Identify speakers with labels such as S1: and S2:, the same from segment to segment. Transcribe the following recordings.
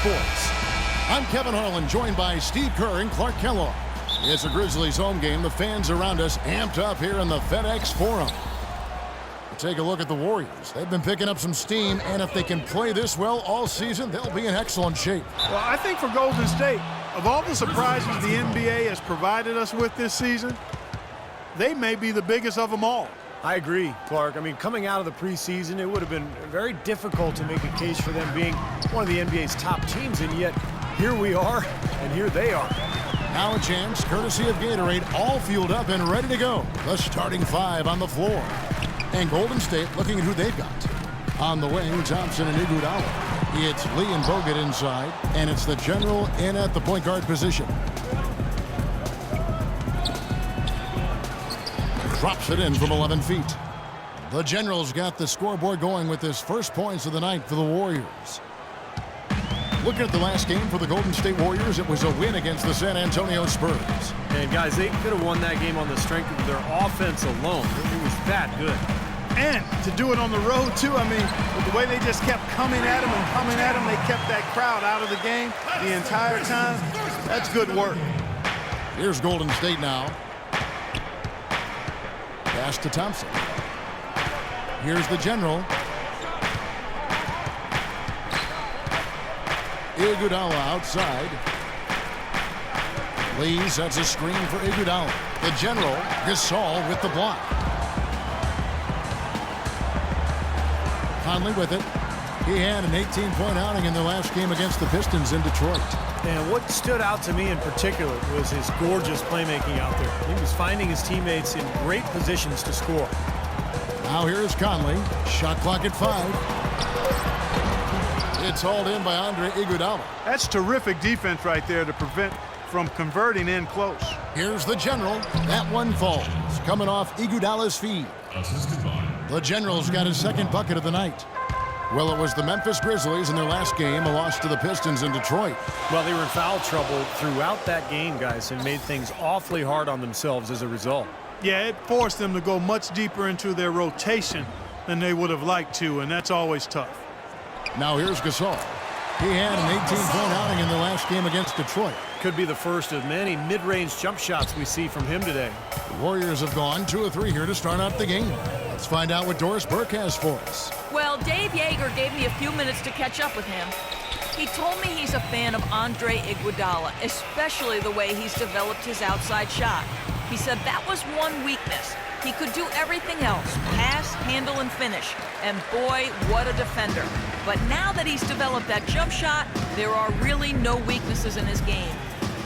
S1: Sports. I'm Kevin Harlan, joined by Steve Kerr and Clark Kellogg. It's a Grizzlies home game. The fans around us amped up here in the FedEx Forum. Take a look at the Warriors. They've been picking up some steam, and if they can play this well all season, they'll be in excellent shape.
S2: Well, I think for Golden State, of all the surprises the NBA has provided us with this season, they may be the biggest of them all.
S3: I agree, Clark. I mean, coming out of the preseason, it would have been very difficult to make a case for them being one of the NBA's top teams, and yet here we are, and here they are.
S1: Now a chance, courtesy of Gatorade, all fueled up and ready to go. The starting five on the floor. And Golden State looking at who they've got. On the wing, Thompson and Iguodala. It's Lee and Bogut inside, and it's the general in at the point guard position. Drops it in from 11 feet. The general's got the scoreboard going with his first points of the night for the Warriors. Looking at the last game for the Golden State Warriors, it was a win against the San Antonio Spurs.
S3: And guys, they could have won that game on the strength of their offense alone. It was that good.
S2: And to do it on the road, too, I mean, with the way they just kept coming at them and coming at them, they kept that crowd out of the game the entire time. That's good work.
S1: Here's Golden State now. Pass to Thompson. Here's the general. Iguodala outside. Lee sets a screen for Iguodala. The general, Gasol with the block. Conley with it. He had an 18-point outing in the last game against the Pistons in Detroit.
S3: And what stood out to me in particular was his gorgeous playmaking out there. He was finding his teammates in great positions to score.
S1: Now here's Conley. Shot clock at 5. It's hauled in by Andre Iguodala.
S2: That's terrific defense right there to prevent from converting in close.
S1: Here's the general. That one falls. Coming off Iguodala's feed. The general's got his second bucket of the night. Well, it was the Memphis Grizzlies in their last game, a loss to the Pistons in Detroit.
S3: Well, they were in foul trouble throughout that game, guys, and made things awfully hard on themselves as a result.
S2: Yeah, it forced them to go much deeper into their rotation than they would have liked to, and that's always tough.
S1: Now here's Gasol. He had an 18-point outing in the last game against Detroit.
S3: Could be the first of many mid-range jump shots we see from him today.
S1: The Warriors have gone 2 of 3 here to start out the game. Let's find out what Doris Burke has for us.
S4: Well, Dave Yeager gave me a few minutes to catch up with him. He told me he's a fan of Andre Iguodala, especially the way he's developed his outside shot. He said that was one weakness. He could do everything else, pass, handle, and finish. And boy, what a defender. But now that he's developed that jump shot, there are really no weaknesses in his game.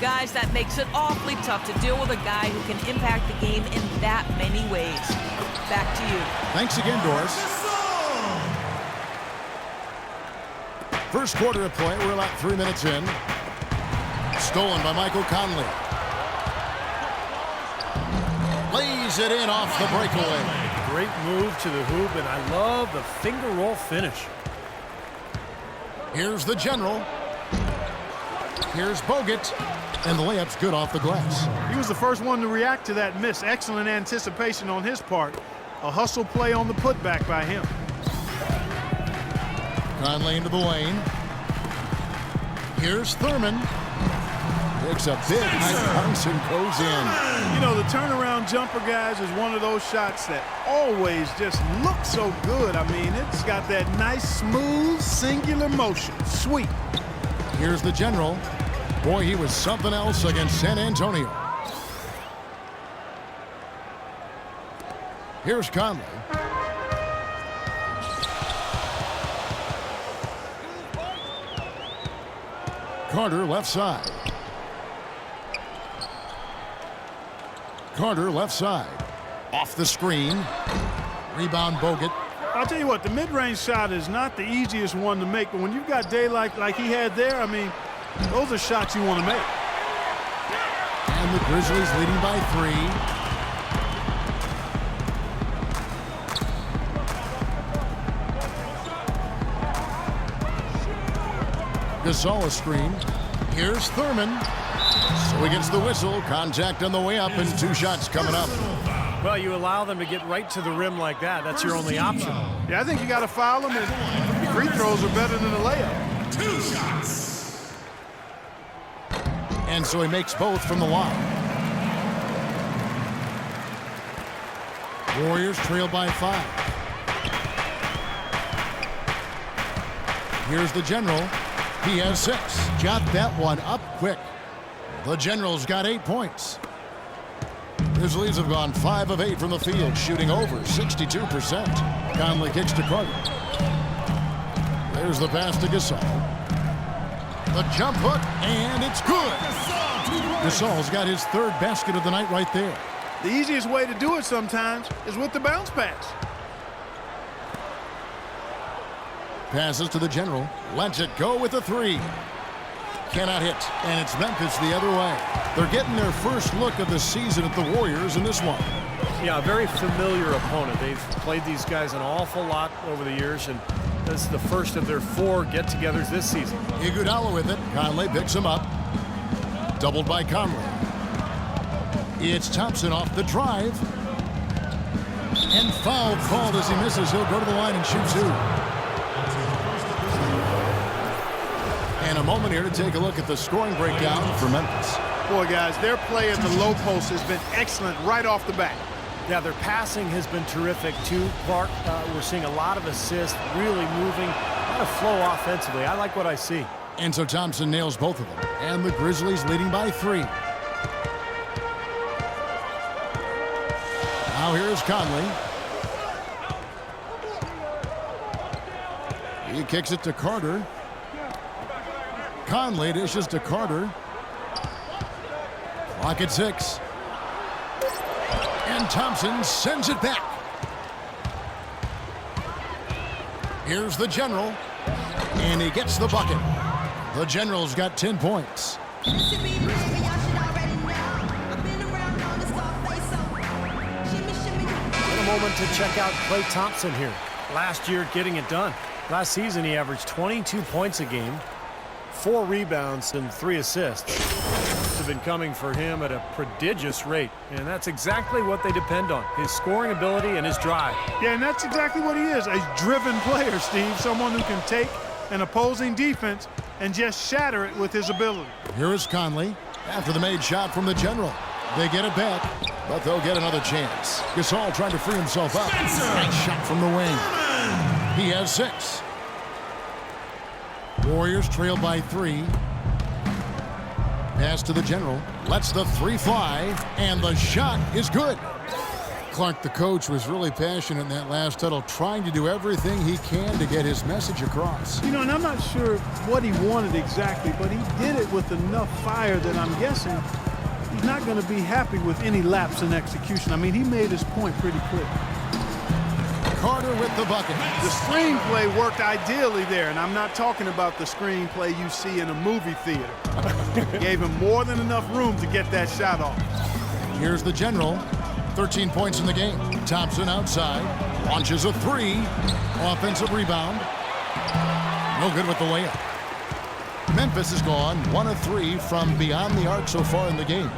S4: Guys, that makes it awfully tough to deal with a guy who can impact the game in that many ways. Back to you.
S1: Thanks again, Doris. First quarter of play, we're about 3 minutes in. Stolen by Michael Conley. Lays it in off the breakaway.
S3: Great move to the hoop, and I love the finger roll finish.
S1: Here's the general. Here's Bogut. And the layup's good off the glass.
S2: He was the first one to react to that miss. Excellent anticipation on his part. A hustle play on the putback by him.
S1: Conley into the lane. Here's Thurman. Takes a big high bounce and goes in.
S2: You know, the turnaround jumper, guys, is one of those shots that always just looks so good. I mean, it's got that nice, smooth, singular motion. Sweet.
S1: Here's the general. Boy, he was something else against San Antonio. Here's Conley. Carter left side. Carter left side. Off the screen. Rebound Bogut.
S2: I'll tell you what, the mid-range shot is not the easiest one to make, but when you've got daylight like he had there, I mean, those are shots you want to make.
S1: And the Grizzlies leading by 3. Gasol screen. Here's Thurman. So he gets the whistle. Contact on the way up and 2 shots coming up.
S3: Well, you allow them to get right to the rim like that. That's your only option.
S2: Yeah, I think you got to foul them, and free throws are better than a layup.
S5: 2 shots.
S1: And so he makes both from the line. Warriors trail by 5. Here's the General. He has 6. Got that one up quick. The General's got 8 points. Grizzlies have gone 5 of 8 from the field, shooting over 62%. Conley kicks to Carter. There's the pass to Gasol. The jump hook, and it's good. Gasol's got his 3rd basket of the night right there.
S2: The easiest way to do it sometimes is with the bounce pass.
S1: Passes to the General. Lets it go with a 3. Cannot hit, and it's Memphis the other way. They're getting their first look of the season at the Warriors in this one.
S3: Yeah, a very familiar opponent. They've played these guys an awful lot over the years, and this is the first of their 4 get-togethers this season.
S1: Iguodala with it. Conley picks him up. Doubled by Conley. It's Thompson off the drive. And foul called as he misses. He'll go to the line and shoot 2. And a moment here to take a look at the scoring breakdown for Memphis.
S2: Boy, guys, their play at the low post has been excellent right off the bat.
S3: Yeah, their passing has been terrific, too. Clark, we're seeing a lot of assists, really moving, a lot of flow offensively. I like what I see.
S1: And so Thompson nails both of them. And the Grizzlies leading by 3. Now here's Conley. He kicks it to Carter. Conley dishes to Carter. Clock at 6. And Thompson sends it back. Here's the General. And he gets the bucket. The General's got 10 points.
S3: A moment to check out Klay Thompson here. Last year getting it done. Last season he averaged 22 points a game, 4 rebounds and 3 assists. It's have been coming for him at a prodigious rate, and that's exactly what they depend on, his scoring ability and his drive.
S2: Yeah, and that's exactly what he is, a driven player, Steve, someone who can take an opposing defense and just shatter it with his ability.
S1: Here is Conley after the made shot from the General. They get it back, but they'll get another chance. Gasol trying to free himself up. Nice shot from the wing. He has 6. Warriors trail by 3. Pass to the General. Lets the 3 fly, and the shot is good. Clark, the coach, was really passionate in that last huddle, trying to do everything he can to get his message across.
S2: You know, and I'm not sure what he wanted exactly, but he did it with enough fire that I'm guessing he's not going to be happy with any lapse in execution. I mean, he made his point pretty clear.
S1: Carter with the bucket.
S2: The screenplay worked ideally there, and I'm not talking about the screenplay you see in a movie theater. Gave him more than enough room to get that shot off.
S1: Here's the General. 13 points in the game. Thompson outside. Launches a 3. Offensive rebound. No good with the layup. Memphis has gone 1 of 3 from beyond the arc so far in the game.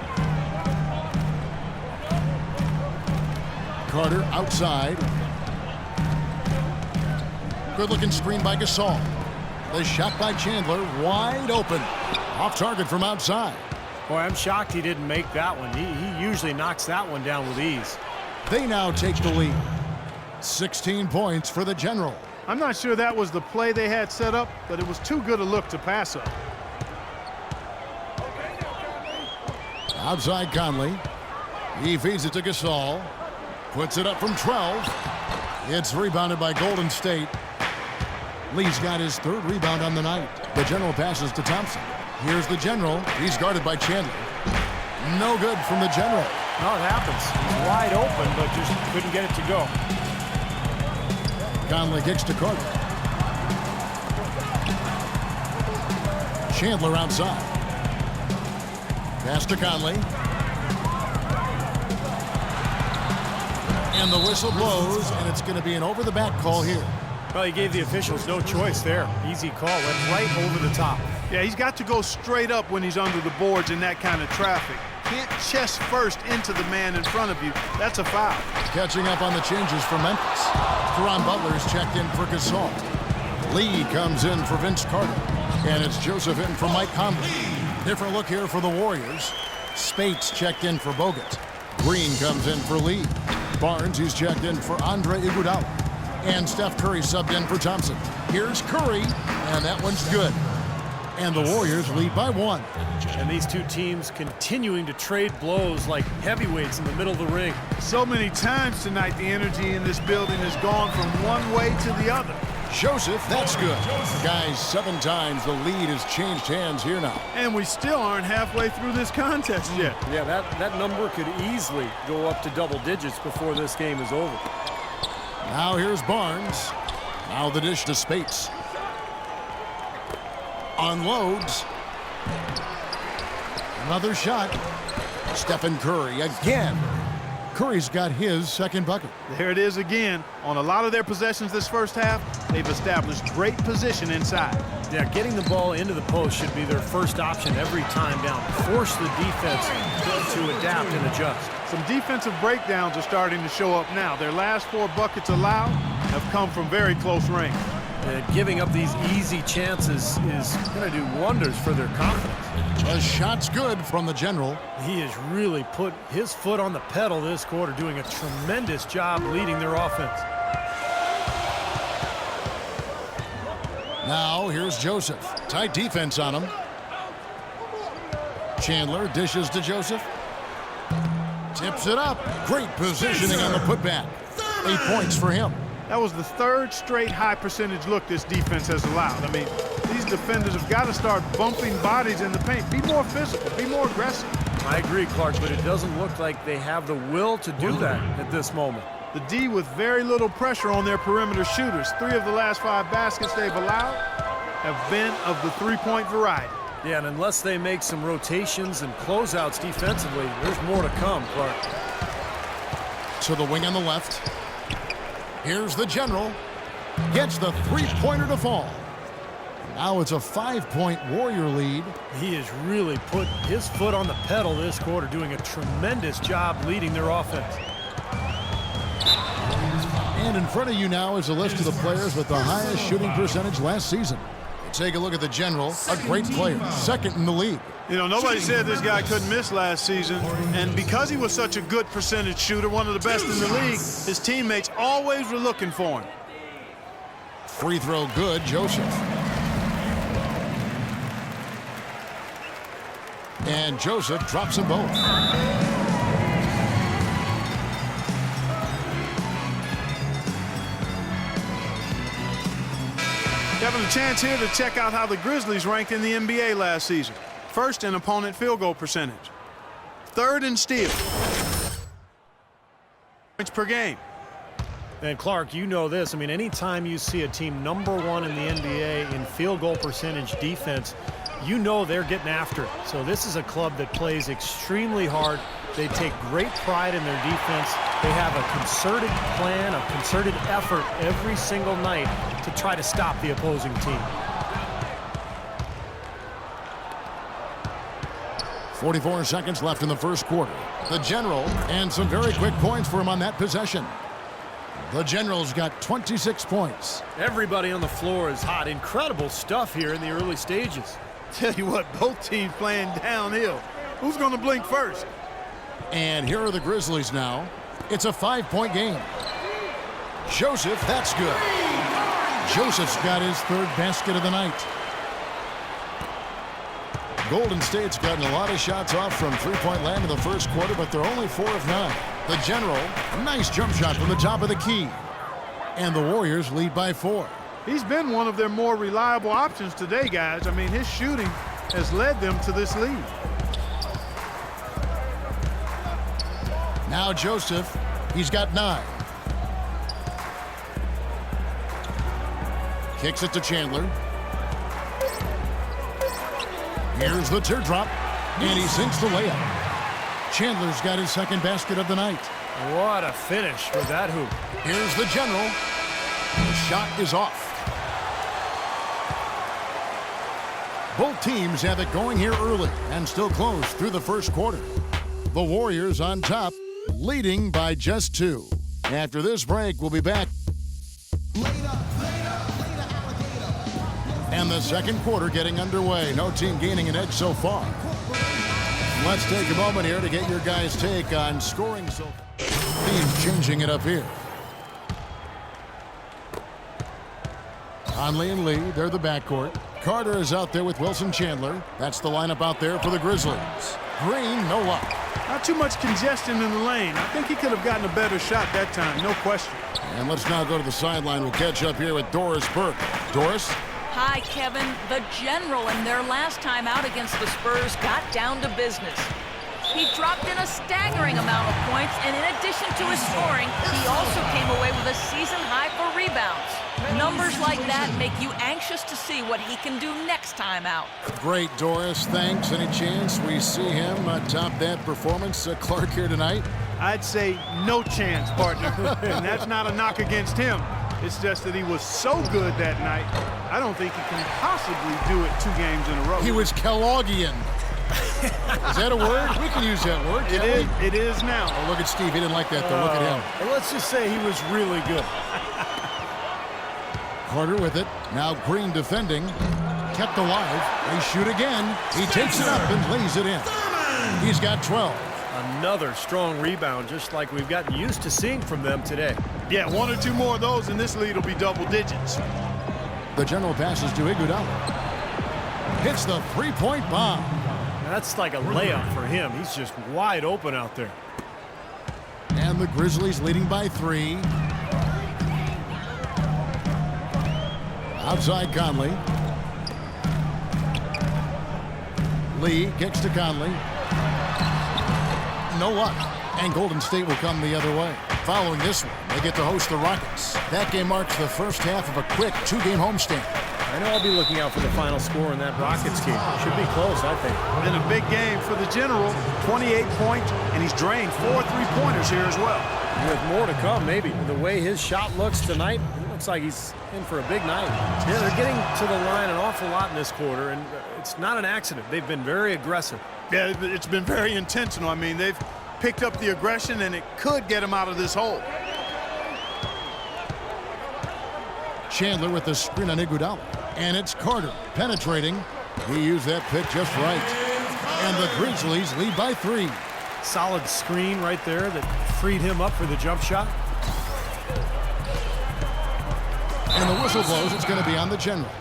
S1: Carter outside. Good-looking screen by Gasol. The shot by Chandler, wide open. Off target from outside.
S3: Boy, I'm shocked he didn't make that one. He usually knocks that one down with ease.
S1: They now take the lead. 16 points for the General.
S2: I'm not sure that was the play they had set up, but it was too good a look to pass up.
S1: Outside Conley. He feeds it to Gasol. Puts it up from 12. It's rebounded by Golden State. Lee's got his 3rd rebound on the night. The General passes to Thompson. Here's the General. He's guarded by Chandler. No good from the General.
S3: No, it happens. He's wide open, but just couldn't get it to go.
S1: Conley kicks to Carter. Chandler outside. Pass to Conley. And the whistle blows, and it's going to be an over-the-back call here.
S3: Well, he gave the officials no choice there. Easy call. Went right over the top.
S2: Yeah, he's got to go straight up when he's under the boards in that kind of traffic. Can't chest first into the man in front of you. That's a foul.
S1: Catching up on the changes for Memphis. Caron Butler's checked in for Gasol. Lee comes in for Vince Carter. And it's Joseph in for Mike Conley. Different look here for the Warriors. Spates checked in for Bogut. Green comes in for Lee. Barnes, he's checked in for Andre Iguodala. And Steph Curry subbed in for Thompson. Here's Curry, and that one's good. And the Warriors lead by 1.
S3: And these two teams continuing to trade blows like heavyweights in the middle of the ring.
S2: So many times tonight, the energy in this building has gone from one way to the other.
S1: Joseph, that's good. Guys, 7 times the lead has changed hands here now.
S2: And we still aren't halfway through this contest yet.
S3: Yeah, that number could easily go up to double digits before this game is over.
S1: Now here's Barnes. Now the dish to Spates. Unloads. Another shot. Stephen Curry again. Curry's got his second bucket.
S2: There it is again. On a lot of their possessions this first half, they've established great position inside.
S3: Yeah, getting the ball into the post should be their first option every time down. Force the defense to adapt and adjust.
S2: Some defensive breakdowns are starting to show up now. Their last 4 buckets allowed have come from very close range.
S3: And giving up these easy chances is going to do wonders for their confidence.
S1: A shot's good from the general.
S3: He has really put his foot on the pedal this quarter, doing a tremendous job leading their offense.
S1: Now here's Joseph. Tight defense on him. Chandler dishes to Joseph. Tips it up. Great positioning on the putback. 8 points for him.
S2: That was the 3rd straight high percentage look this defense has allowed. I mean, these defenders have got to start bumping bodies in the paint. Be more physical. Be more aggressive.
S3: I agree, Clark, but it doesn't look like they have the will to do that at this moment.
S2: The D with very little pressure on their perimeter shooters. 3 of the last 5 baskets they've allowed have been of the 3-point variety.
S3: Yeah, and unless they make some rotations and closeouts defensively, there's more to come, Clark.
S1: To the wing on the left. Here's the general. Gets the 3-pointer to fall. Now it's a 5-point Warrior lead.
S3: He has really put his foot on the pedal this quarter, doing a tremendous job leading their offense.
S1: And in front of you now is a list of the players with the highest shooting percentage last season. Take a look at the general, a great player, 2nd in the league.
S2: You know, nobody said this guy couldn't miss last season, and because he was such a good percentage shooter, one of the best in the league, his teammates always were looking for him.
S1: Free throw good, Joseph. And Joseph drops them both.
S2: Having a chance here to check out how the Grizzlies ranked in the NBA last season. 1st in opponent field goal percentage. 3rd in steals. Points per game.
S3: And Clark, you know this. I mean, anytime you see a team #1 in the NBA in field goal percentage defense, you know they're getting after it. So this is a club that plays extremely hard. They take great pride in their defense. They have a concerted plan, a concerted effort every single night to try to stop the opposing team.
S1: 44 seconds left in the first quarter. The general, and some very quick points for him on that possession. The general's got 26 points.
S3: Everybody on the floor is hot. Incredible stuff here in the early stages.
S2: Tell you what, both teams playing downhill. Who's going to blink first?
S1: And here are the Grizzlies now. It's a 5-point game. Joseph, that's good. Joseph's got his 3rd basket of the night. Golden State's gotten a lot of shots off from 3-point land in the first quarter, but they're only 4 of 9. The general, a nice jump shot from the top of the key. And the Warriors lead by 4.
S2: He's been one of their more reliable options today, guys. I mean, his shooting has led them to this lead.
S1: Now Joseph, he's got 9. Kicks it to Chandler. Here's the teardrop, and he sinks the layup. Chandler's got his 2nd basket of the night.
S3: What a finish with that hoop.
S1: Here's the general. The shot is off. Both teams have it going here early and still close through the first quarter. The Warriors on top, leading by just 2. After this break, we'll be back. And the second quarter getting underway. No team gaining an edge so far. Let's take a moment here to get your guys' take on scoring so far. Teams changing it up here. Conley and Lee, they're the backcourt. Carter is out there with Wilson Chandler. That's the lineup out there for the Grizzlies. Green, no luck.
S2: Not too much congestion in the lane. I think he could have gotten a better shot that time, no question.
S1: And let's now go to the sideline. We'll catch up here with Doris Burke. Doris?
S4: Hi, Kevin. The General in their last time out against the Spurs got down to business. He dropped in a staggering amount of points, and in addition to his scoring, he also came away with a season high for rebounds. Numbers like that make you anxious to see what he can do next time out.
S1: Great, Doris. Thanks. Any chance we see him top that performance, Clark, here tonight?
S2: I'd say no chance, partner. And that's not a knock against him. It's just that he was so good that night, I don't think he can possibly do it 2 games in a row.
S1: He was Kellogg'ian. Is that a word? We can use that word.
S2: It is now.
S1: Oh, look at Steve. He didn't like that, though. Look at him.
S3: Well, let's just say he was really good.
S1: Carter with it. Now Green defending. Kept alive. They shoot again. He takes it up and lays it in. He's got 12.
S3: Another strong rebound, just like we've gotten used to seeing from them today.
S2: Yeah, 1 or 2 more of those, and this lead will be double digits.
S1: The General passes to Iguodala. Hits the three-point bomb.
S3: That's like a layup for him. He's just wide open out there.
S1: And the Grizzlies leading by 3. Outside Conley. Lee kicks to Conley. No luck. And Golden State will come the other way. Following this one, they get to host the Rockets. That game marks the first half of a quick 2-game homestand.
S3: I know I'll be looking out for the final score in that Rockets game. Should be close, I think.
S2: And a big game for the General. 28 points, and he's drained 4 3-pointers here as well.
S3: With more to come, maybe. The way his shot looks tonight, it looks like he's in for a big night. Yeah, they're getting to the line an awful lot in this quarter, and it's not an accident. They've been very aggressive.
S2: Yeah, it's been very intentional. I mean, they've picked up the aggression, and it could get him out of this hole.
S1: Chandler with the screen on Iguodala. And it's Carter penetrating. He used that pick just right. And the Grizzlies lead by 3.
S3: Solid screen right there that freed him up for the jump shot.
S1: And the whistle blows. It's going to be on the General.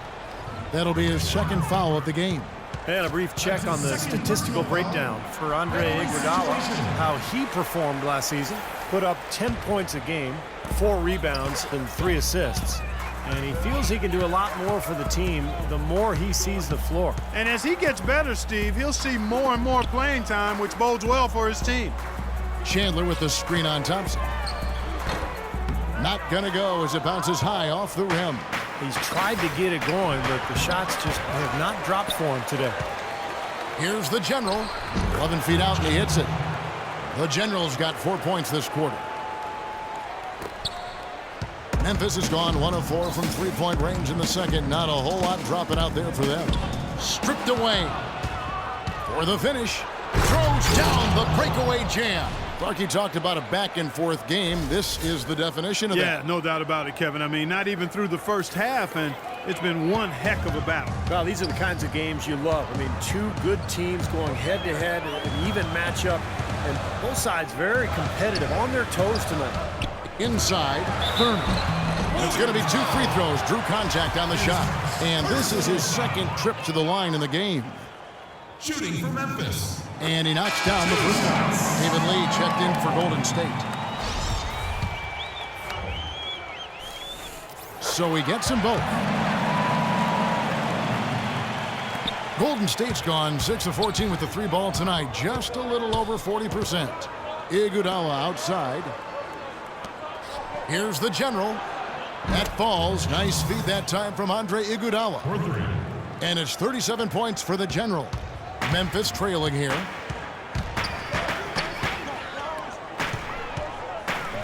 S1: That'll be his second foul of the game.
S3: And a brief check on the statistical breakdown for Andre Iguodala. How he performed last season. Put up 10 points a game, 4 rebounds, and 3 assists. And he feels he can do a lot more for the team the more he sees the floor.
S2: And as he gets better, Steve, he'll see more and more playing time, which bodes well for his team.
S1: Chandler with the screen on Thompson. Not going to go as it bounces high off the rim.
S3: He's tried to get it going, but the shots just have not dropped for him today.
S1: Here's the General. 11 feet out, and he hits it. The General's got 4 points this quarter. Memphis has gone 1 of 4 from 3-point range in the second. Not a whole lot dropping out there for them. Stripped away for the finish. Throws down the breakaway jam. Clarky talked about a back-and-forth game. This is the definition of that.
S2: Yeah, no doubt about it, Kevin. I mean, not even through the first half, and it's been one heck of a battle.
S3: Well, these are the kinds of games you love. I mean, 2 good teams going head-to-head, an even matchup, and both sides very competitive, on their toes tonight.
S1: Inside, Thurman. It's going to be 2 free throws. Drew contact on the shot. And this is his second trip to the line in the game.
S5: Shooting for Memphis.
S1: And he knocks down the first one. David Lee checked in for Golden State. So he gets them both. Golden State's gone 6 of 14 with the 3 ball tonight. Just a little over 40%. Iguodala outside. Here's the General. That falls. Nice feed that time from Andre Iguodala. And it's 37 points for the General. Memphis trailing here.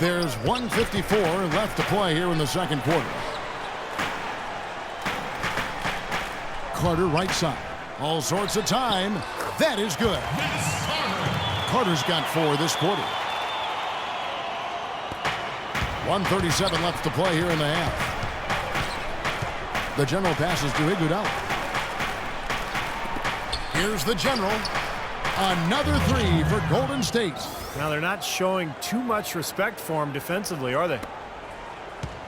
S1: There's 1:54 left to play here in the second quarter. Carter right side. All sorts of time. That is good. Carter's got 4 this quarter. 1:37 left to play here in the half. The general passes to Iguodala. Here's the general. Another three for Golden State.
S3: Now they're not showing too much respect for him defensively, are they?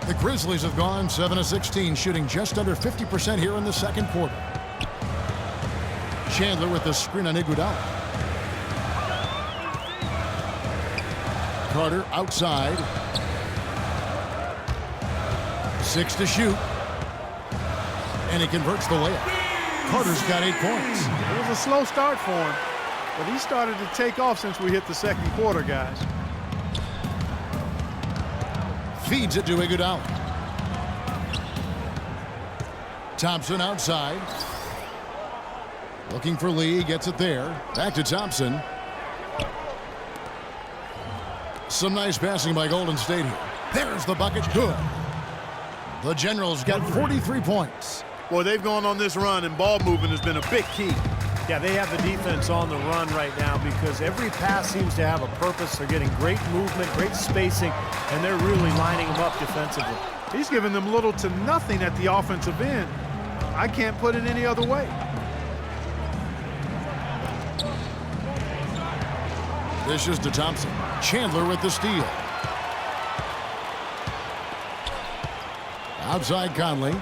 S1: The Grizzlies have gone 7 of 16, shooting just under 50% here in the second quarter. Chandler with the screen on Iguodala. Carter outside. 6 to shoot. And he converts the layup. Carter's got 8 points.
S2: It was a slow start for him, but he started to take off since we hit the second quarter, guys.
S1: Feeds it to Iguodala. Thompson outside. Looking for Lee, gets it there. Back to Thompson. Some nice passing by Golden State here. There's the bucket, good. The Generals got 43 points.
S2: Boy, they've gone on this run, and ball movement has been a big key.
S3: Yeah, they have the defense on the run right now because every pass seems to have a purpose. They're getting great movement, great spacing, and they're really lining them up defensively.
S2: He's giving them little to nothing at the offensive end. I can't put it any other way.
S1: Dishes to Thompson. Chandler with the steal. Outside Conley.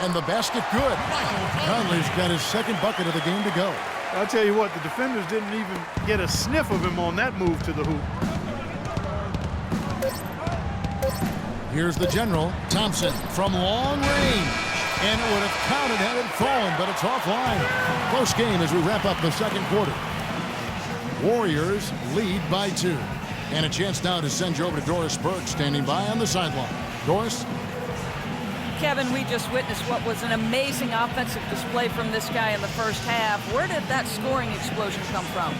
S1: And the basket good. Conley's got his second bucket of the game to go.
S2: I'll tell you what, the defenders didn't even get a sniff of him on that move to the hoop.
S1: Here's the general. Thompson from long range. And it would have counted had it fallen, but it's offline. Close game as we wrap up the second quarter. Warriors lead by 2. And a chance now to send you over to Doris Burke, standing by on the sideline. Doris?
S4: Kevin, we just witnessed what was an amazing offensive display from this guy in the first half. Where did that scoring explosion come from?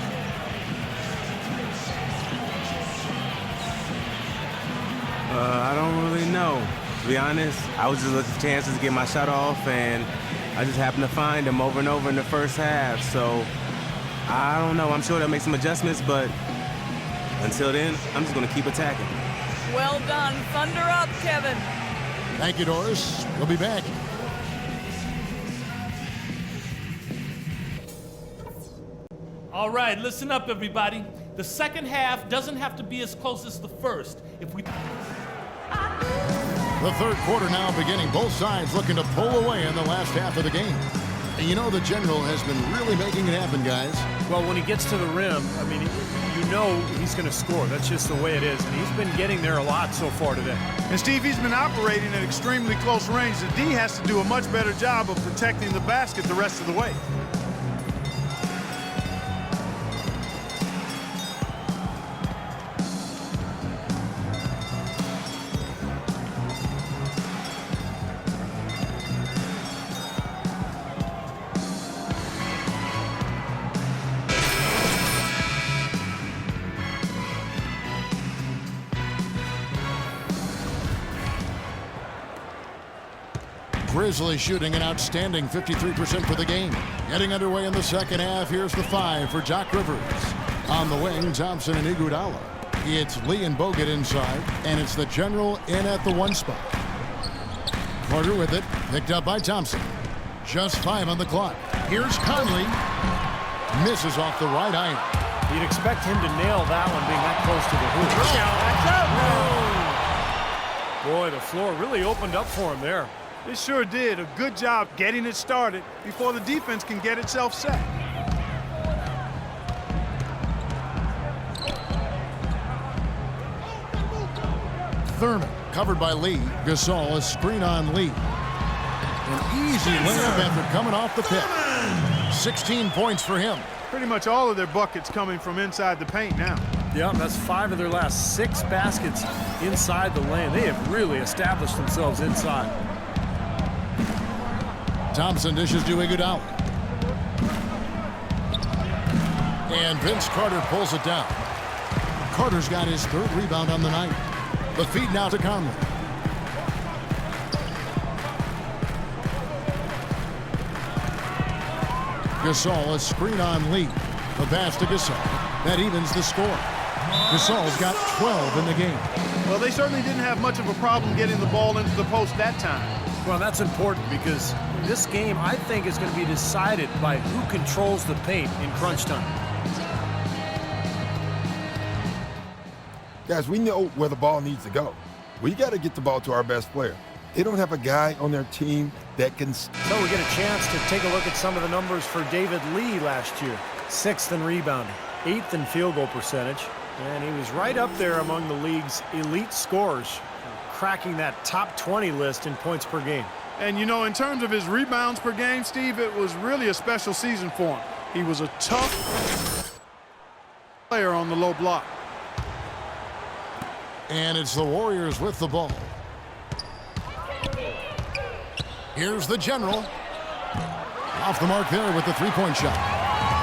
S6: I don't really know. To be honest, I was just looking for chances to get my shot off, and I just happened to find them over and over in the first half. So, I don't know. I'm sure they'll make some adjustments, but until then, I'm just going to keep attacking.
S4: Well done. Thunder up, Kevin.
S1: Thank you, Doris. We'll be back.
S7: All right, listen up, everybody. The second half doesn't have to be as close as the first. If we...
S1: The third quarter now beginning. Both sides looking to pull away in the last half of the game. And you know the general has been really making it happen, guys.
S3: Well, when he gets to the rim, I mean, you know he's going to score. That's just the way it is. And he's been getting there a lot so far today.
S2: And, Steve, he's been operating at extremely close range. The D has to do a much better job of protecting the basket the rest of the way.
S1: Grizzlies shooting an outstanding 53% for the game. Getting underway in the second half. Here's the 5 for Doc Rivers. On the wing, Thompson and Iguodala. It's Lee and Bogut inside, and it's the general in at the 1 spot. Carter with it, picked up by Thompson. Just 5 on the clock. Here's Conley. Misses off the right iron.
S3: You'd expect him to nail that one being that close to the hoop. Boy, the floor really opened up for him there.
S2: It sure did. A good job getting it started before the defense can get itself set.
S1: Thurman covered by Lee. Gasol, a screen on Lee. An easy layup after coming off the pick. 16 points for him.
S2: Pretty much all of their buckets coming from inside the paint now.
S3: Yeah, that's 5 of their last 6 baskets inside the lane. They have really established themselves inside.
S1: Thompson dishes to Iguodala. And Vince Carter pulls it down. Carter's got his 3rd rebound on the night. The feed now to Conley. Gasol, a screen on Lee. The pass to Gasol. That evens the score. Gasol's got 12 in the game.
S2: Well, they certainly didn't have much of a problem getting the ball into the post that time.
S3: Well, that's important because this game, I think, is going to be decided by who controls the paint in crunch time.
S8: Guys, we know where the ball needs to go. We got to get the ball to our best player. They don't have a guy on their team that can...
S3: So we get a chance to take a look at some of the numbers for David Lee last year. 6th in rebounding, 8th in field goal percentage, and he was right up there among the league's elite scorers, cracking that top 20 list in points per game.
S2: And, you know, in terms of his rebounds per game, Steve, it was really a special season for him. He was a tough player on the low block.
S1: And it's the Warriors with the ball. Here's the general. Off the mark there with the three-point shot.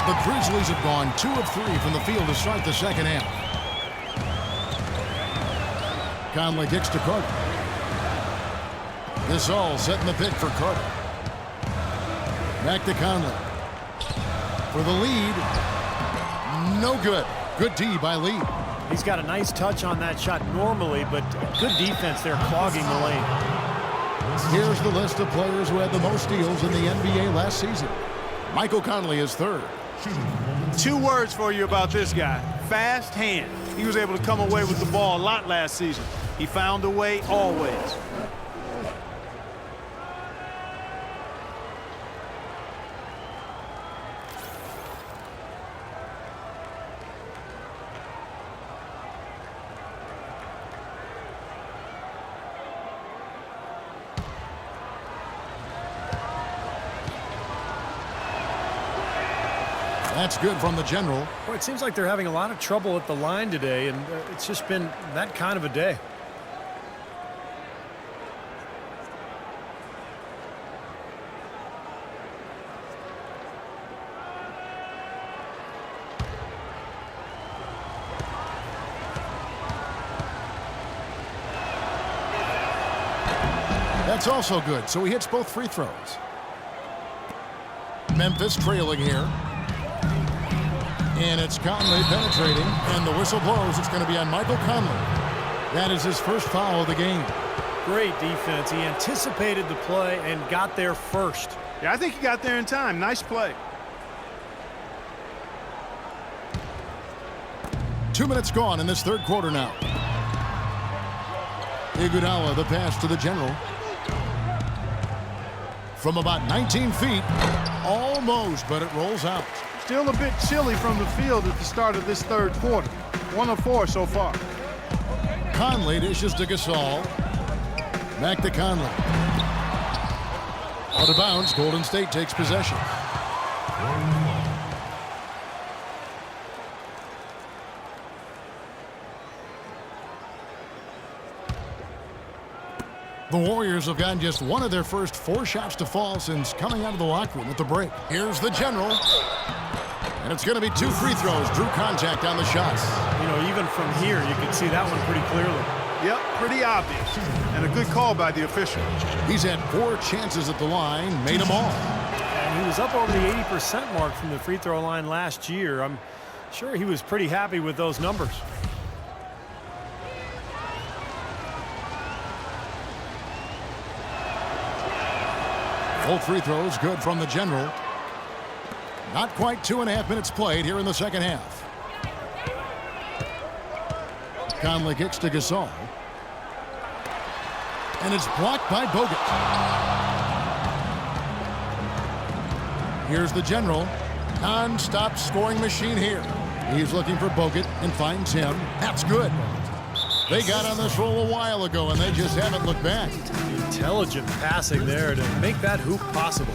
S1: The Grizzlies have gone 2 of 3 from the field to start the second half. Conley kicks to Carter. This all setting the pick for Carter. Back to Conley. For the lead. No good. Good D by Lee.
S3: He's got a nice touch on that shot normally, but good defense there clogging the lane.
S1: Here's the list of players who had the most steals in the NBA last season. Michael Conley is 3rd.
S2: 2 words for you about this guy. Fast hand. He was able to come away with the ball a lot last season. He found a way always.
S1: That's good from the general.
S3: Boy, it seems like they're having a lot of trouble at the line today, and it's just been that kind of a day.
S1: That's also good, so he hits both free throws. Memphis trailing here. And it's Conley penetrating, and the whistle blows. It's going to be on Michael Conley. That is his first foul of the game.
S3: Great defense. He anticipated the play and got there first.
S2: Yeah, I think he got there in time. Nice play.
S1: 2 minutes gone in this third quarter now. Iguodala, the pass to the general. From about 19 feet, almost, but it rolls out.
S2: Still a bit chilly from the field at the start of this third quarter. 1 of 4 so far.
S1: Conley dishes to Gasol. Back to Conley. Out of bounds, Golden State takes possession. The Warriors have gotten just 1 of their first 4 shots to fall since coming out of the locker room at the break. Here's the general. And it's going to be 2 free throws. Drew contact on the shots.
S3: You know, even from here, you can see that one pretty clearly.
S2: Yep, pretty obvious. And a good call by the official.
S1: He's had 4 chances at the line, made them all.
S3: And he was up over the 80% mark from the free throw line last year. I'm sure he was pretty happy with those numbers.
S1: Both free throws good from the general. Not quite 2.5 minutes played here in the second half. Conley kicks to Gasol. And it's blocked by Bogut. Here's the general. Non-stop scoring machine here. He's looking for Bogut and finds him. That's good. They got on this roll a while ago, and they just haven't looked back.
S3: Intelligent passing there to make that hoop possible.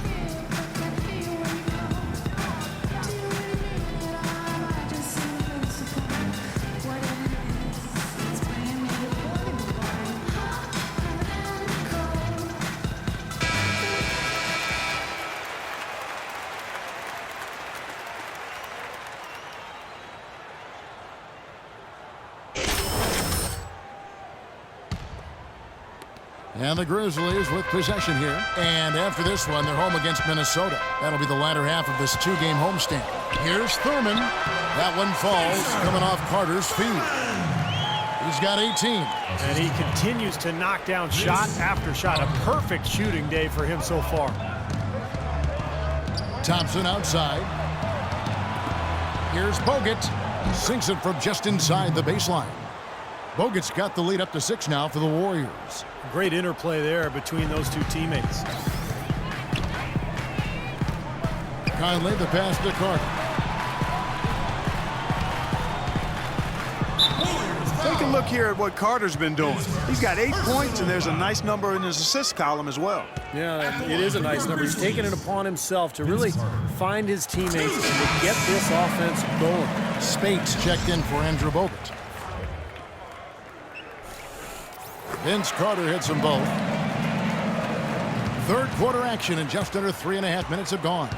S1: And the Grizzlies with possession here. And after this one, they're home against Minnesota. That'll be the latter half of this 2-game homestand. Here's Thurman. That one falls, coming off Carter's feed. He He's got 18.
S3: And he continues to knock down shot after shot. A perfect shooting day for him so far.
S1: Thompson outside. Here's Bogut. Sinks it from just inside the baseline. Bogut's got the lead up to 6 now for the Warriors.
S3: Great interplay there between those two teammates.
S1: Conley, the pass to Carter.
S2: Take a look here at what Carter's been doing. He's got 8 points, and there's a nice number in his assist column as well.
S3: Yeah, it is a nice number. He's taken it upon himself to really find his teammates and to get this offense going.
S1: Spates checked in for Andrew Bogut. Vince Carter hits them both. Third quarter action, and just under 3.5 minutes have gone.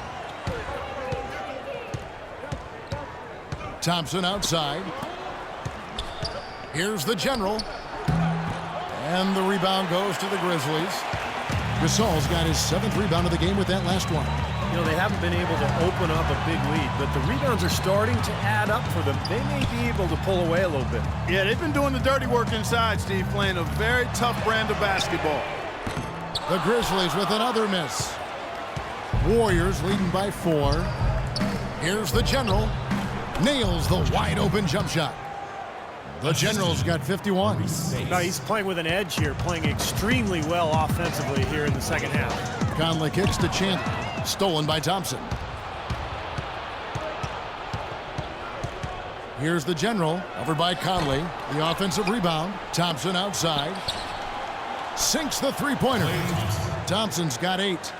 S1: Thompson outside. Here's the general. And the rebound goes to the Grizzlies. Gasol's got his 7th rebound of the game with that last one.
S3: You know, they haven't been able to open up a big lead, but the rebounds are starting to add up for them. They may be able to pull away a little bit.
S2: Yeah, they've been doing the dirty work inside, Steve, playing a very tough brand of basketball.
S1: The Grizzlies with another miss. Warriors leading by 4. Here's the general. Nails the wide open jump shot. The general's got 51.
S3: No, he's playing with an edge here, playing extremely well offensively here in the second half.
S1: Conley kicks to Chandler. Stolen by Thompson. Here's the general, over by Conley. The offensive rebound. Thompson outside. Sinks the three-pointer. Thompson's got 8.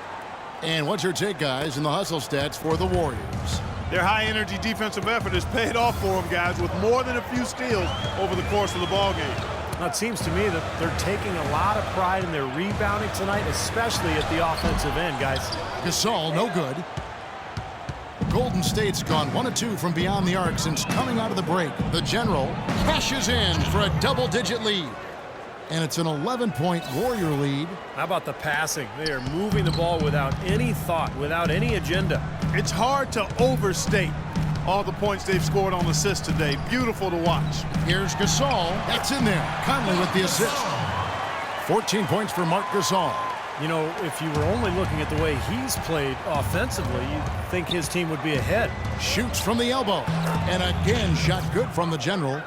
S1: And what's your take, guys, in the hustle stats for the Warriors?
S2: Their high-energy defensive effort has paid off for them, guys, with more than a few steals over the course of the ballgame.
S3: Now, it seems to me that they're taking a lot of pride in their rebounding tonight, especially at the offensive end, guys.
S1: Gasol, no good. Golden State's gone 1 of 2 from beyond the arc since coming out of the break. The general cashes in for a double-digit lead. And it's an 11-point Warrior lead.
S3: How about the passing? They are moving the ball without any thought, without any agenda.
S2: It's hard to overstate all the points they've scored on assists today. Beautiful to watch.
S1: Here's Gasol. That's in there. Conley with the assist. 14 points for Marc Gasol.
S3: You know, if you were only looking at the way he's played offensively, you'd think his team would be ahead.
S1: Shoots from the elbow. And again, shot good from the general.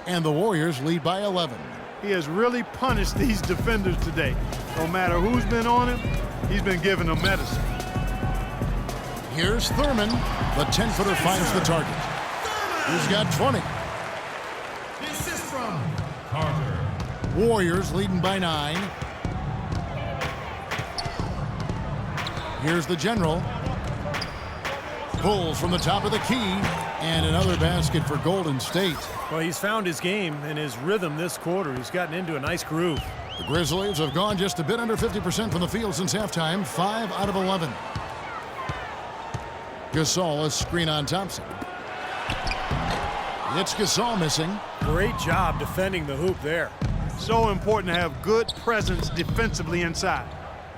S1: And the Warriors lead by 11.
S2: He has really punished these defenders today. No matter who's been on him, he's been giving them medicine.
S1: Here's Thurman. The 10-footer finds the target. He's got 20.
S5: The assist from Carter.
S1: Warriors leading by 9. Here's the general. Pulls from the top of the key. And another basket for Golden State.
S3: Well, he's found his game and his rhythm this quarter. He's gotten into a nice groove.
S1: The Grizzlies have gone just a bit under 50% from the field since halftime. 5 out of 11. Gasol, a screen on Thompson. It's Gasol missing.
S3: Great job defending the hoop there.
S2: So important to have good presence defensively inside.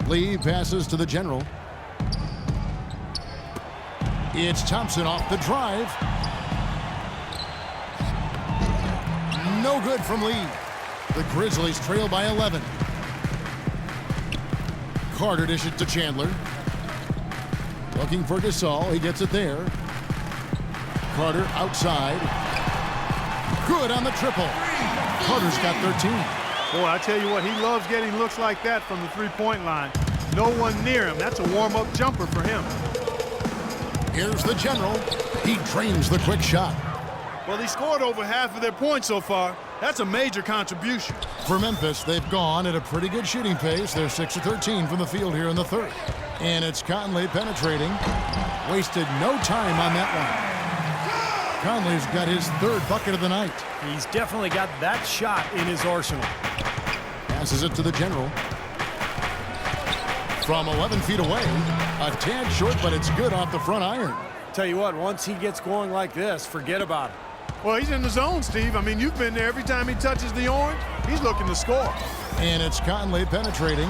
S1: Lee passes to the general. It's Thompson off the drive. No good from Lee. The Grizzlies trail by 11. Carter dishes to Chandler. Looking for Gasol. He gets it there. Carter outside. Good on the triple. Carter's got 13.
S2: Boy, I tell you what, he loves getting looks like that from the three-point line. No one near him. That's a warm-up jumper for him.
S1: Here's the general. He drains the quick shot.
S2: Well, he scored over half of their points so far. That's a major contribution.
S1: For Memphis, they've gone at a pretty good shooting pace. They're 6 of 13 from the field here in the third. And it's Conley penetrating. Wasted no time on that one. Conley's got his 3rd bucket of the night.
S3: He's definitely got that shot in his arsenal.
S1: Passes it to the general. From 11 feet away, a tad short, but it's good off the front iron.
S3: Tell you what, once he gets going like this, forget about it.
S2: Well, he's in the zone, Steve. I mean, you've been there. Every time he touches the orange, he's looking to score.
S1: And it's Conley penetrating.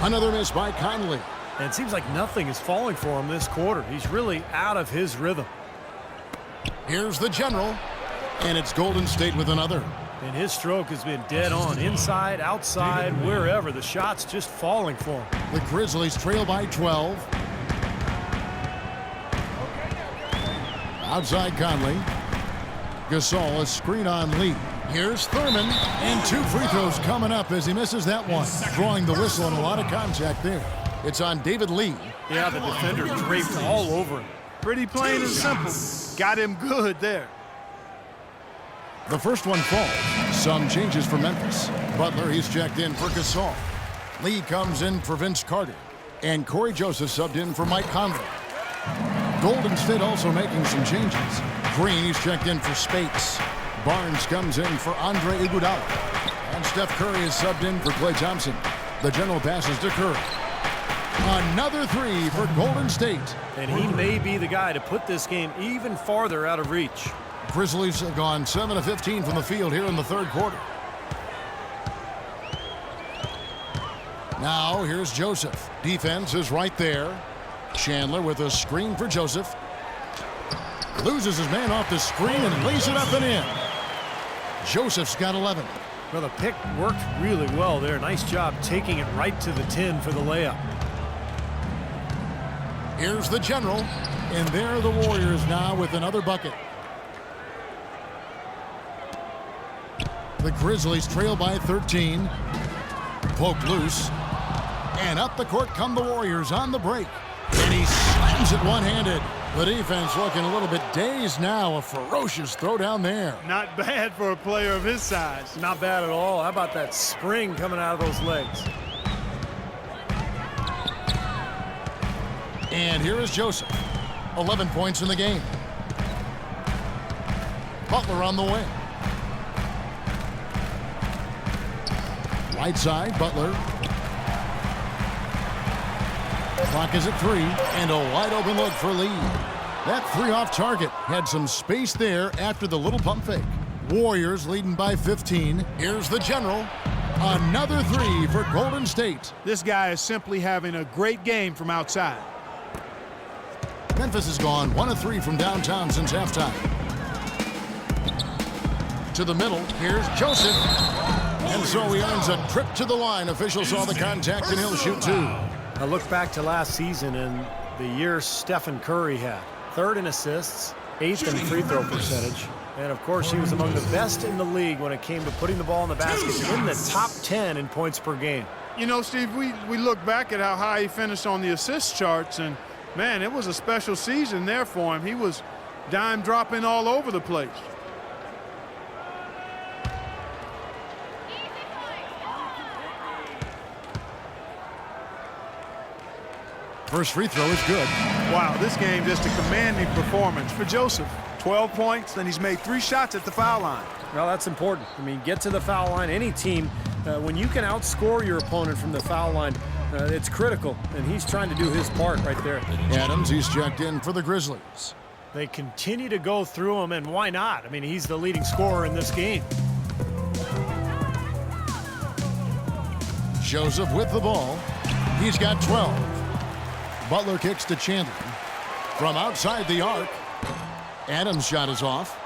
S1: Another miss by Conley.
S3: And it seems like nothing is falling for him this quarter. He's really out of his rhythm.
S1: Here's the general. And it's Golden State with another.
S3: And his stroke has been dead on. Inside, outside, wherever. The shot's just falling for him.
S1: The Grizzlies trail by 12. Outside Conley. Gasol, a screen on Lee. Here's Thurman, and 2 free throws coming up as he misses that one. Drawing the whistle and a lot of contact there. It's on David Lee.
S3: Yeah, the defender draped all over him.
S2: Pretty plain and simple. Got him good there.
S1: The first one falls. Some changes for Memphis. Butler, he's checked in for Gasol. Lee comes in for Vince Carter. And Corey Joseph subbed in for Mike Conley. Golden State also making some changes. Green, he's checked in for Spates. Barnes comes in for Andre Iguodala. And Steph Curry is subbed in for Klay Thompson. The general passes to Curry. Another 3 for Golden State.
S3: And he may be the guy to put this game even farther out of reach.
S1: Grizzlies have gone 7 of 15 from the field here in the third quarter. Now here's Joseph. Defense is right there. Chandler with a screen for Joseph. Loses his man off the screen and lays it up and in. Joseph's got 11.
S3: Well, the pick worked really well there. Nice job taking it right to the 10 for the layup.
S1: Here's the general. And there are the Warriors now with another bucket. The Grizzlies trail by 13. Poke loose. And up the court come the Warriors on the break. And he slams it one-handed. The defense looking a little bit dazed now. A ferocious throw down there.
S2: Not bad for a player of his size.
S3: Not bad at all. How about that spring coming out of those legs?
S1: And here is Joseph. 11 points in the game. Butler on the wing. Right side, Butler. Clock is at 3, and a wide open look for Lee. That 3 off target had some space there after the little pump fake. Warriors leading by 15. Here's the general. Another 3 for Golden State.
S2: This guy is simply having a great game from outside.
S1: Memphis has gone 1 of 3 from downtown since halftime. To the middle, here's Joseph. And so he earns a trip to the line. Officials saw the contact, and he'll shoot 2.
S3: I look back to last season and the year Stephen Curry had. 3rd in assists, 8th in free throw percentage. And of course, he was among the best in the league when it came to putting the ball in the basket, in the top 10 in points per game.
S2: You know, Steve, we look back at how high he finished on the assist charts, and man, it was a special season there for him. He was dime dropping all over the place.
S1: First free throw is good.
S2: Wow, this game just a commanding performance for Joseph. 12 points, then he's made 3 shots at the foul line.
S3: Well, that's important. I mean, get to the foul line. Any team, when you can outscore your opponent from the foul line, it's critical, and he's trying to do his part right there.
S1: Adams, he's checked in for the Grizzlies.
S3: They continue to go through him, and why not? I mean, he's the leading scorer in this game.
S1: Joseph with the ball. He's got 12. Butler kicks to Chandler. From outside the arc, Adams' shot is off.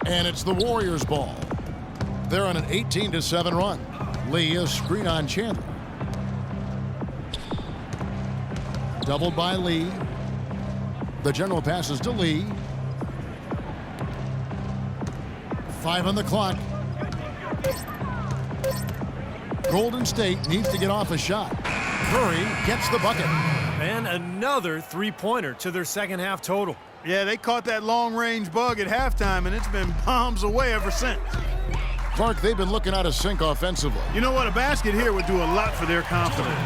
S1: And it's the Warriors' ball. They're on an 18-7 run. Lee, a screen on Chandler. Doubled by Lee. The general passes to Lee. 5 on the clock. Golden State needs to get off a shot. Curry gets the bucket.
S3: And another 3-pointer to their second half total.
S2: Yeah, they caught that long-range bug at halftime, and it's been bombs away ever since.
S1: Clark, they've been looking out of sync offensively.
S2: You know what? A basket here would do a lot for their confidence.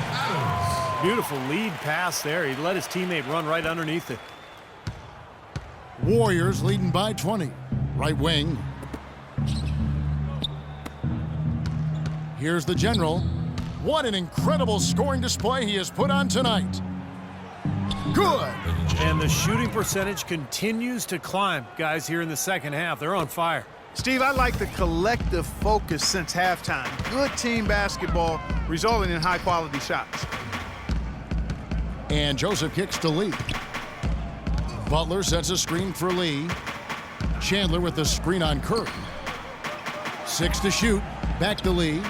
S3: Beautiful lead pass there. He let his teammate run right underneath it.
S1: Warriors leading by 20. Right wing. Here's the general. What an incredible scoring display he has put on tonight. Good.
S3: And the shooting percentage continues to climb, guys, here in the second half. They're on fire.
S2: Steve, I like the collective focus since halftime. Good team basketball resulting in high-quality shots.
S1: And Joseph kicks to Lee. Butler sets a screen for Lee. Chandler with the screen on Curry. 6 to shoot. Back to Lee.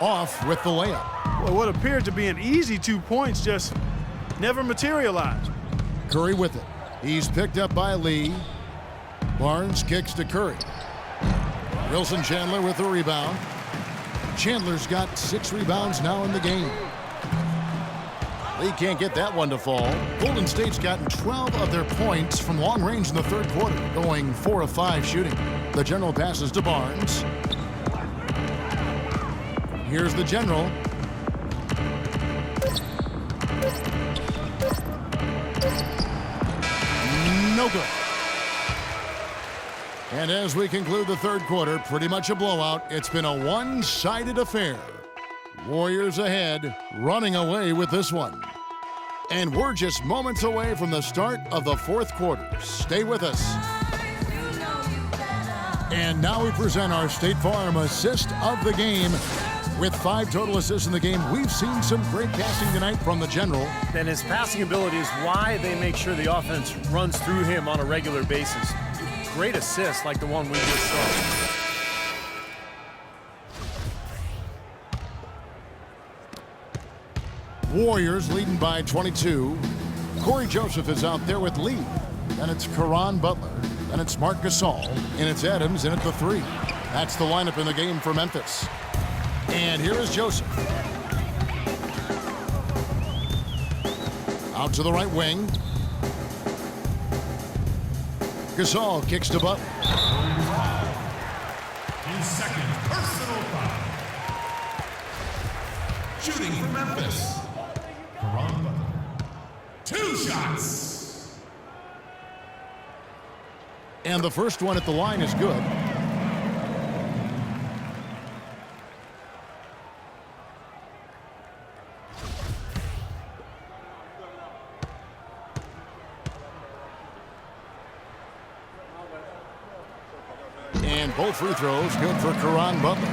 S1: Off with the layup.
S2: Well, what appeared to be an easy 2 points just never materialized.
S1: Curry with it. He's picked up by Lee. Barnes kicks to Curry. Wilson Chandler with the rebound. Chandler's got 6 rebounds now in the game. Lee can't get that one to fall. Golden State's gotten 12 of their points from long range in the third quarter, going 4 of 5 shooting. The general passes to Barnes. Here's the general. No good. And as we conclude the third quarter, pretty much a blowout. It's been a one-sided affair. Warriors ahead, running away with this one. And we're just moments away from the start of the fourth quarter. Stay with us. And now we present our State Farm assist of the game. With 5 total assists in the game, we've seen some great passing tonight from the general.
S3: And his passing ability is why they make sure the offense runs through him on a regular basis. Great assists like the one we just saw.
S1: Warriors leading by 22. Corey Joseph is out there with Lee. Then it's Caron Butler. Then it's Marc Gasol. And it's Adams in at the 3. That's the lineup in the game for Memphis. And here is Joseph. Out to the right wing. Gasol kicks to Butler.
S5: His second personal foul. Shooting for Memphis. Caron Butler. 2 shots.
S1: And the first one at the line is good. And both free throws good for Caron Butler.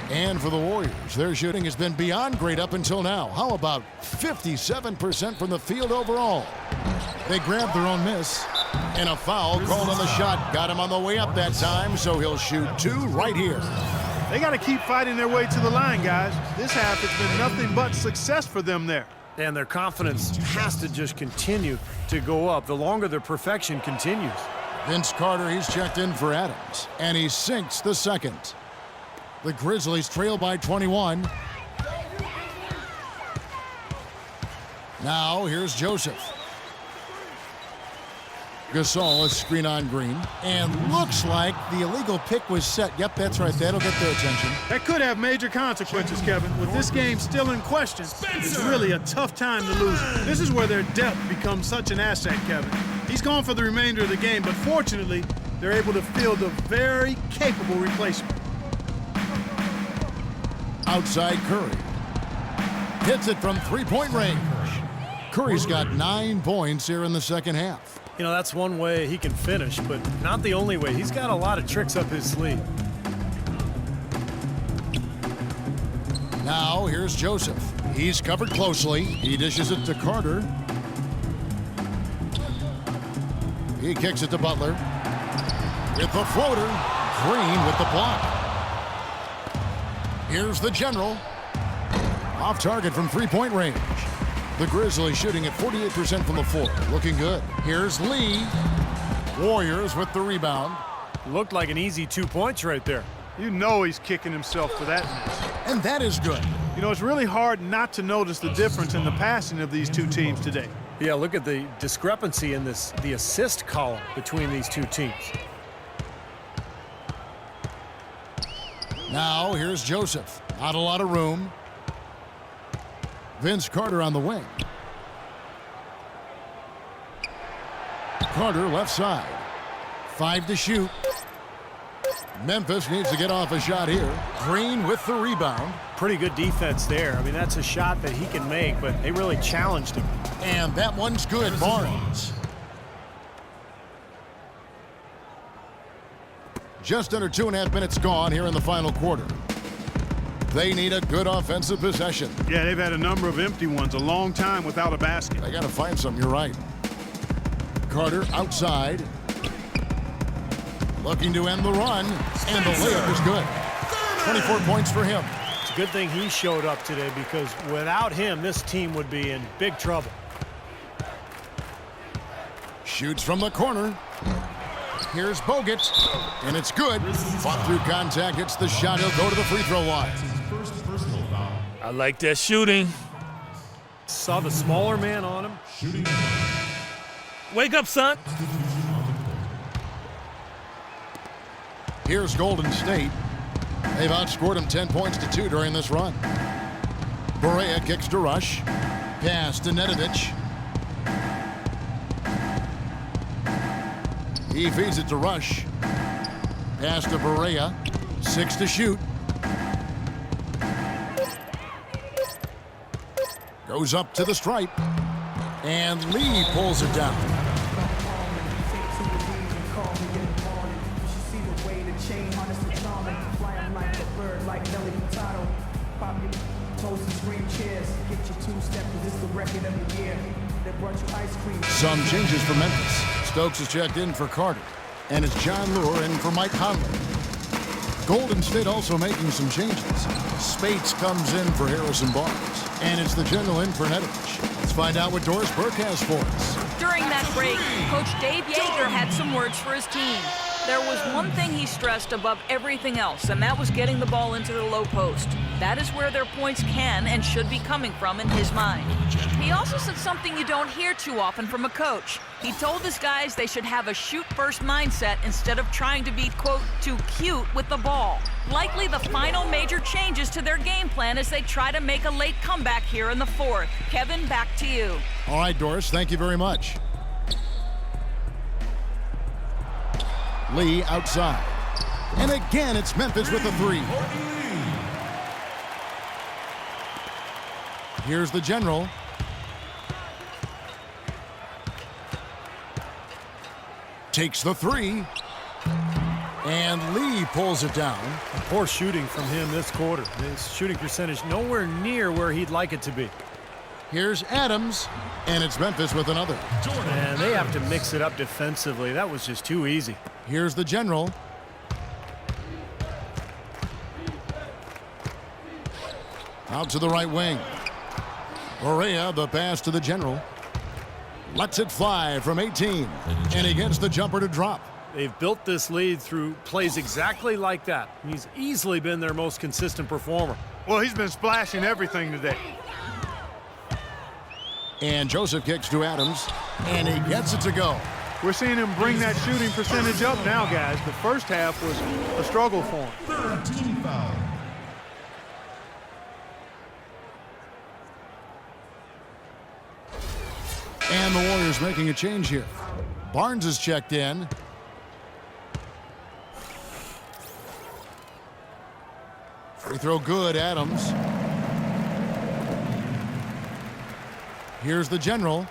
S1: And for the Warriors, their shooting has been beyond great up until now. How about 57% from the field overall? They grabbed their own miss. And a foul called on the shot. Got him on the way up that time, so he'll shoot 2 right here.
S2: They got to keep fighting their way to the line, guys. This half has been nothing but success for them there.
S3: And their confidence has to just continue to go up the longer their perfection continues.
S1: Vince Carter, he's checked in for Adams, and he sinks the second. The Grizzlies trail by 21. Now, here's Joseph. Gasol, a screen on Green, and looks like the illegal pick was set. Yep, that's right. That'll get their attention.
S2: That could have major consequences, Kevin. With this game still in question, it's really a tough time to lose. This is where their depth becomes such an asset, Kevin. He's gone for the remainder of the game, but fortunately, they're able to field a very capable replacement.
S1: Outside Curry. Hits it from three-point range. Curry's got 9 points here in the second half.
S3: You know, that's one way he can finish, but not the only way. He's got a lot of tricks up his sleeve.
S1: Now, here's Joseph. He's covered closely. He dishes it to Carter. He kicks it to Butler. With the floater. Green with the block. Here's the general. Off target from three-point range. The Grizzlies shooting at 48% from the floor. Looking good. Here's Lee. Warriors with the rebound.
S3: Looked like an easy 2 points right there.
S2: You know he's kicking himself for that miss.
S1: And that is good.
S2: You know, it's really hard not to notice the difference in the passing of these two teams today.
S3: Yeah, look at the discrepancy in the assist column between these two teams.
S1: Now, here's Joseph. Not a lot of room. Vince Carter on the wing. Carter left side. 5 to shoot. Memphis needs to get off a shot here. Green with the rebound.
S3: Pretty good defense there. I mean, that's a shot that he can make, but they really challenged him.
S1: And that one's good. Barnes. Just under 2.5 minutes gone here in the final quarter. They need a good offensive possession.
S2: Yeah, they've had a number of empty ones, a long time without a basket.
S1: They got to find some, you're right. Carter outside. Looking to end the run, and the layup is good. 24 points for him.
S3: It's a good thing he showed up today, because without him, this team would be in big trouble.
S1: Shoots from the corner. Here's Bogut, and it's good. Fought through contact, hits the shot. He'll go to the free throw line.
S5: First personal foul.
S7: I like that shooting.
S3: Saw the smaller man on him.
S5: Shooting.
S7: Wake up, son.
S1: Here's Golden State. They've outscored him 10 points to 2 during this run. Barea kicks to Rush. Pass to Nedovic. He feeds it to Rush. Pass to Barea. 6 to shoot. Goes up to the stripe. And Lee pulls it down. Some changes for Memphis. Stokes is checked in for Carter. And it's John Lure in for Mike Conley. Golden State also making some changes. Spates comes in for Harrison Barnes. And it's the general in for Nedovic. Let's find out what Doris Burke has for us.
S4: During that break, Coach Dave Yeager had some words for his team. There was one thing he stressed above everything else, and that was getting the ball into the low post. That is where their points can and should be coming from in his mind. He also said something you don't hear too often from a coach. He told his guys they should have a shoot-first mindset instead of trying to be, quote, too cute with the ball. Likely the final major changes to their game plan as they try to make a late comeback here in the fourth. Kevin, back to you.
S1: All right, Doris, thank you very much. Lee outside. And again, it's Memphis with the three. Here's the general. Takes the three. And Lee pulls it down.
S3: Poor shooting from him this quarter. His shooting percentage nowhere near where he'd like it to be.
S1: Here's Adams, and it's Memphis with another.
S3: And they have to mix it up defensively. That was just too easy.
S1: Here's the general. Out to the right wing. Barea, the pass to the general. Lets it fly from 18. And he gets the jumper to drop.
S3: They've built this lead through plays exactly like that. He's easily been their most consistent performer.
S2: Well, he's been splashing everything today.
S1: And Joseph kicks to Adams, and he gets it to go.
S2: We're seeing him bring that shooting percentage up now, guys. The first half was a struggle for him.
S5: Third team foul.
S1: And the Warriors making a change here. Barnes is checked in. Free throw good, Adams. Here's the general.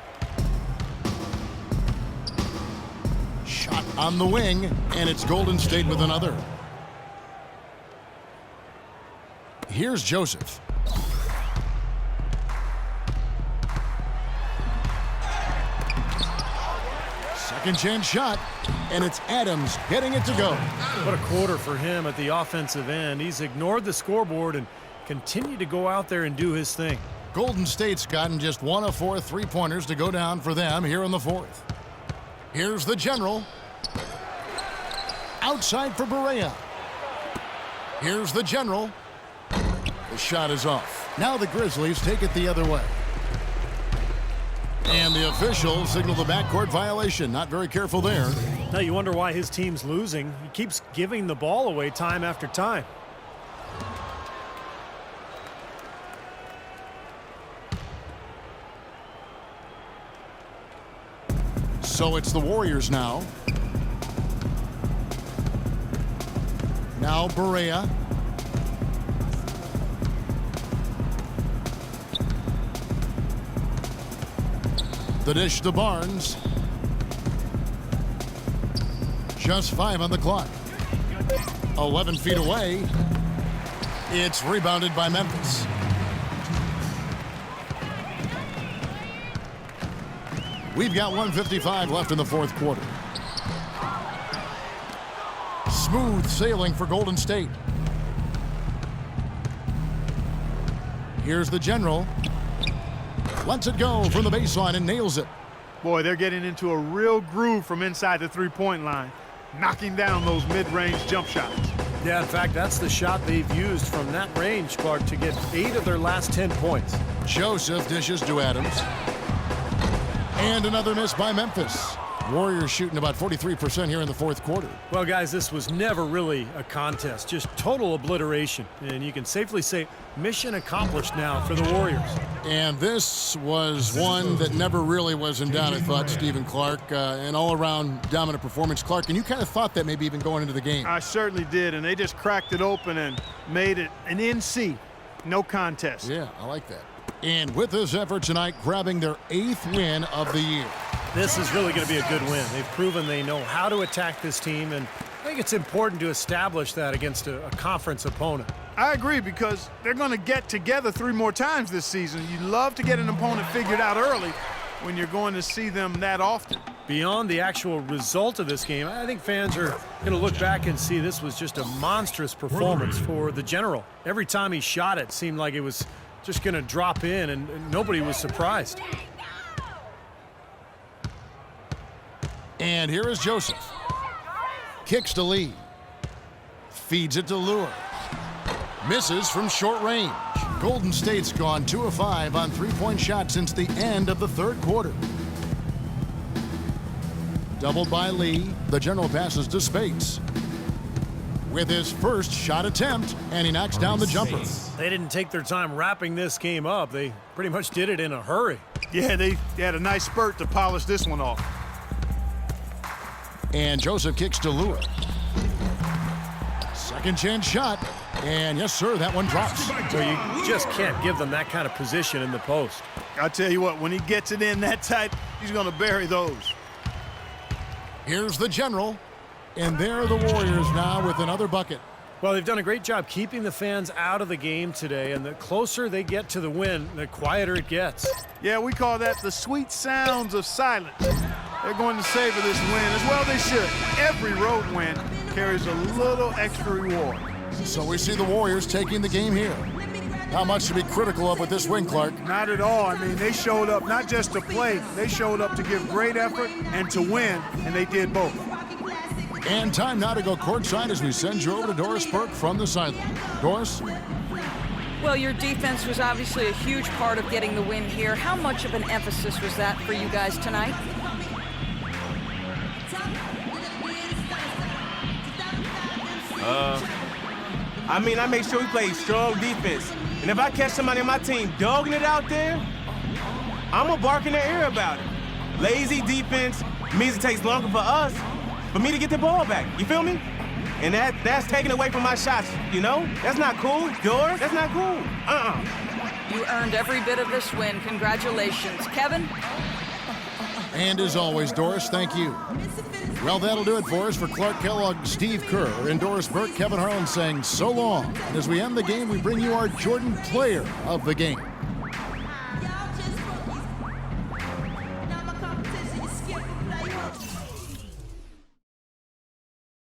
S1: Shot on the wing, and it's Golden State with another. Here's Joseph. Second chance shot, and it's Adams getting it to go.
S3: What a quarter for him at the offensive end. He's ignored the scoreboard and continued to go out there and do his thing.
S1: Golden State's gotten just 1 of 4 three-pointers to go down for them here in the fourth. Here's the general. Outside for Barea. Here's the general. The shot is off. Now the Grizzlies take it the other way. And the official signaled the backcourt violation. Not very careful there.
S3: Now you wonder why his team's losing. He keeps giving the ball away time after time.
S1: So it's the Warriors now. Now Barea. The dish to Barnes. Just 5 on the clock. 11 feet away. It's rebounded by Memphis. We've got 1:55 left in the fourth quarter. Smooth sailing for Golden State. Here's the general. Lets it go from the baseline and nails it.
S2: Boy, they're getting into a real groove from inside the three-point line, knocking down those mid-range jump shots.
S3: Yeah, in fact, that's the shot they've used from that range, Clark, to get 8 of their last 10 points.
S1: Joseph dishes to Adams. And another miss by Memphis. Warriors shooting about 43% here in the fourth quarter.
S3: Well, guys, this was never really a contest, just total obliteration. And you can safely say mission accomplished now for the Warriors.
S1: And this was one that never really was in doubt, I thought, Stephen Clark. An all-around dominant performance. Clark, and you kind of thought that maybe even going into the game.
S2: I certainly did, and they just cracked it open and made it an NC. No contest.
S1: Yeah, I like that. And with this effort tonight, grabbing their 8th win of the year.
S3: This is really going to be a good win. They've proven they know how to attack this team, and I think it's important to establish that against a conference opponent.
S2: I agree, because they're going to get together 3 more times this season. You love to get an opponent figured out early when you're going to see them that often.
S3: Beyond the actual result of this game, I think fans are going to look back and see this was just a monstrous performance for the general. Every time he shot it seemed like it was just going to drop in, and nobody was surprised.
S1: And here is Joseph. Kicks to Lee. Feeds it to Lure. Misses from short range. Golden State's gone 2 of 5 on three-point shots since the end of the third quarter. Doubled by Lee. The general passes to Spates. With his first shot attempt, and he knocks down the jumper.
S3: They didn't take their time wrapping this game up. They pretty much did it in a hurry.
S2: Yeah, they had a nice spurt to polish this one off.
S1: And Joseph kicks to Lure. Second chance shot. And yes, sir, that one drops.
S3: So you just can't give them that kind of position in the post.
S2: I'll tell you what, when he gets it in that tight, he's going to bury those.
S1: Here's the general. And there are the Warriors now with another bucket.
S3: Well, they've done a great job keeping the fans out of the game today, and the closer they get to the win, the quieter it gets.
S2: Yeah, we call that the sweet sounds of silence. They're going to savor this win, as well they should. Every road win carries a little extra reward.
S1: So we see the Warriors taking the game here. Not much to be critical of with this win, Clark.
S2: Not at all. I mean, they showed up not just to play, they showed up to give great effort and to win, and they did both.
S1: And time now to go courtside as we send you over to Doris Burke from the sideline. Doris?
S4: Well, your defense was obviously a huge part of getting the win here. How much of an emphasis was that for you guys tonight?
S6: I mean, I make sure we play strong defense. And if I catch somebody on my team dogging it out there, I'm going to bark in their ear about it. Lazy defense means it takes longer for us for me to get the ball back. You feel me? And that's taken away from my shots, you know? That's not cool, Doris. That's not cool.
S4: You earned every bit of this win. Congratulations. Kevin?
S1: And as always, Doris, thank you. Well, that'll do it for us. For Clark Kellogg, Steve Kerr, and Doris Burke, Kevin Harlan saying so long. And as we end the game, we bring you our Jordan Player of the Game.